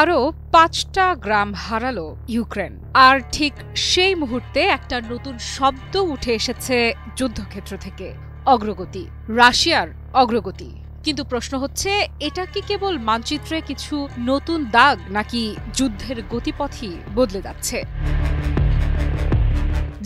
আরও ৫টা গ্রাম হারালো ইউক্রেন। আর ঠিক সেই মুহূর্তে একটা নতুন শব্দ উঠে এসেছে যুদ্ধক্ষেত্র থেকে, অগ্রগতি, রাশিয়ার অগ্রগতি। কিন্তু প্রশ্ন হচ্ছে, এটা কি কেবল মানচিত্রে কিছু নতুন দাগ, নাকি যুদ্ধের গতিপথই বদলে যাচ্ছে?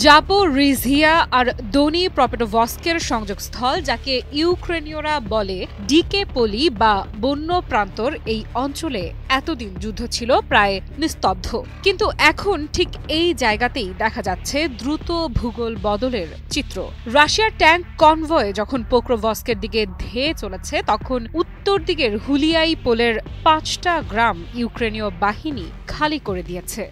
জাপোরিজিয়া আর দোনি প্রপেটোভস্কের সংযোগস্থল, যাকে ইউক্রেনীয়রা বলে ডিকেপোলি বা বন্য প্রান্তর, এই অঞ্চলে এতদিন যুদ্ধ ছিল প্রায় নিস্তব্ধ। কিন্তু এখন ঠিক এই জায়গাতেই দেখা যাচ্ছে দ্রুত ভূগোল বদলের চিত্র। রাশিয়ার ট্যাঙ্ক কনভয় যখন পোক্রোভস্কের দিকে ধেয়ে চলেছে, তখন উত্তর দিকের হুলিয়াই পোলের 5টা গ্রাম ইউক্রেনীয় বাহিনী খালি করে দিয়েছে।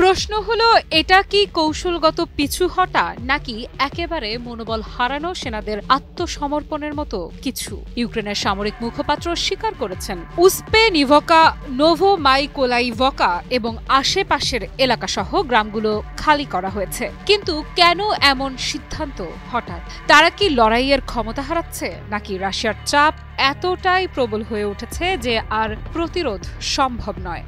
প্রশ্ন হলো, এটা কি কৌশলগত পিছু হটা, নাকি একেবারে মনোবল হারানো সেনাদের আত্মসমর্পণের মতো কিছু? ইউক্রেনের সামরিক মুখপাত্র স্বীকার করেছেন, উসপেনিভকা, নোভোমাইকোলাইভকা এবং আশেপাশের এলাকাসহ গ্রামগুলো খালি করা হয়েছে। কিন্তু কেন এমন সিদ্ধান্ত হঠাৎ? তারা কি লড়াইয়ের ক্ষমতা হারাচ্ছে, নাকি রাশিয়ার চাপ এতটাই প্রবল হয়ে উঠেছে যে আর প্রতিরোধ সম্ভব নয়?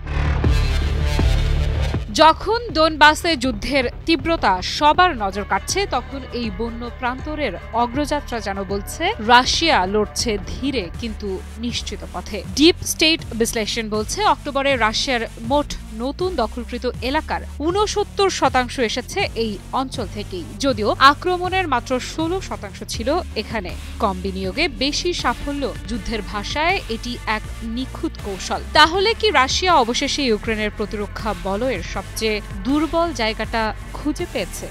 যখন ডোনবাসে যুদ্ধের তীব্রতা সবার নজর কাটছে, তখন এই বন্য প্রান্তরের অগ্রযাত্রা যেন বলছে রাশিয়া লড়ছে ধীরে কিন্তু নিশ্চিত পথে। ডিপ স্টেট বিশ্লেষণ বলছে, অক্টোবরে রাশিয়ার মোট নতুন দখলকৃত এলাকার ৬৯% এসেছে এই অঞ্চল থেকেই, যদিও আক্রমণের মাত্র ১৬% ছিল এখানে। কম বিনিয়োগে বেশি সাফল্য, যুদ্ধের ভাষায় এটি এক নিখুঁত কৌশল। তাহলে কি রাশিয়া অবশেষে ইউক্রেনের প্রতিরক্ষা বলয়ের সবচেয়ে দুর্বল জায়গাটা খুঁজে পেয়েছে?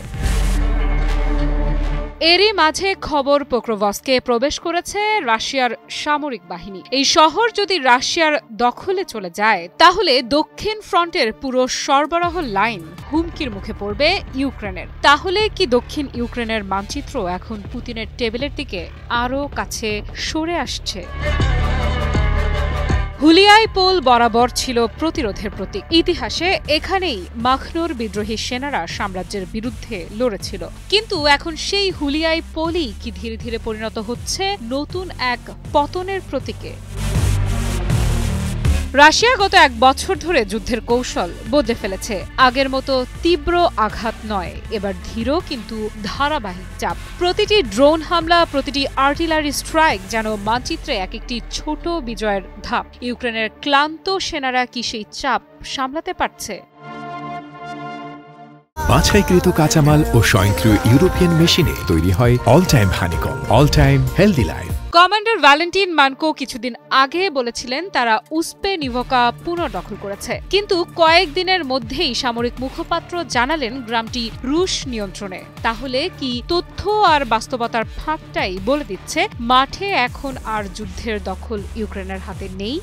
এরই মাঝে খবর, পোক্রোভস্কে প্রবেশ করেছে রাশিয়ার সামরিক বাহিনী। এই শহর যদি রাশিয়ার দখলে চলে যায়, তাহলে দক্ষিণ ফ্রন্টের পুরো সরবরাহ লাইন হুমকির মুখে পড়বে ইউক্রেনের। তাহলে কি দক্ষিণ ইউক্রেনের মানচিত্র এখন পুতিনের টেবিলের দিকে আরও কাছে সরে আসছে? হুলিয়াই পোল বরাবর ছিল প্রতিরোধের প্রতীক। ইতিহাসে এখানেই মাখনোর বিদ্রোহী সেনারা সাম্রাজ্যের বিরুদ্ধে লড়েছিল। কিন্তু এখন সেই হুলিয়াই পোলই কি ধীরে ধীরে পরিণত হচ্ছে নতুন এক পতনের প্রতীকে? রাশিয়া গত 1 বছর ধরে যুদ্ধের কৌশল বদলে ফেলেছে। আগের মতো তীব্র আঘাত নয়, এবার ধীর কিন্তু ধারাবাহিক চাপ। প্রতিটি ড্রোন হামলা, প্রতিটি আর্টিলারি স্ট্রাইক যেন মানচিত্রে এক একটি ছোট বিজয়ের ধাপ। ইউক্রেনের ক্লান্ত সেনারা কি সেই চাপ সামলাতে পারছে? বাছাইকৃত কাঁচামাল ও স্বয়ংক্রিয় ইউরোপিয়ান মেশিনে তৈরি হয় all time honeycomb, all time healthy life. Commander Valentin Manko কিছুদিন আগে বলেছিলেন তারা উসপেনিভকা পুনর্দখল করেছে। কিন্তু কয়েকদিনের মধ্যেই সামরিক মুখপাত্র জানালেন গ্রামটি রুশ নিয়ন্ত্রণে। তাহলে কি তথ্য আর বাস্তবতার ফাঁকটাই বলে দিচ্ছে মাঠে এখন আর যুদ্ধের দখল ইউক্রেনের হাতে নেই?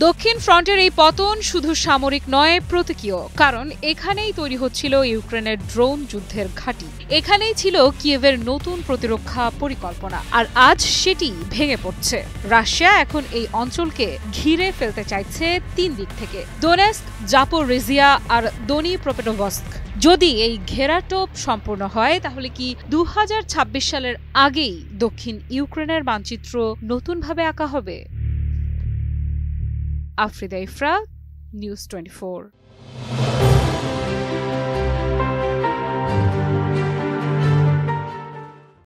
দক্ষিণ ফ্রন্টের এই পতন শুধু সামরিক নয়, প্রতীকীয়। কারণ এখানেই তৈরি হচ্ছিল ইউক্রেনের ড্রোন যুদ্ধের ঘাঁটি, এখানেই ছিল কিয়েভের নতুন প্রতিরক্ষা পরিকল্পনা। আর আজ সেটি ভেঙে পড়ছে। রাশিয়া এখন এই অঞ্চলকে ঘিরে ফেলতে চাইছে 3 দিক থেকে, দোনেস্ক, জাপোরিজিয়া আর দোনি প্রপেটোভস্ক। যদি এই ঘেরাটোপ সম্পূর্ণ হয়, তাহলে কি 2026 সালের আগেই দক্ষিণ ইউক্রেনের মানচিত্র নতুনভাবে আঁকা হবে? আফ্রিদা ইফরা, নিউজ 24।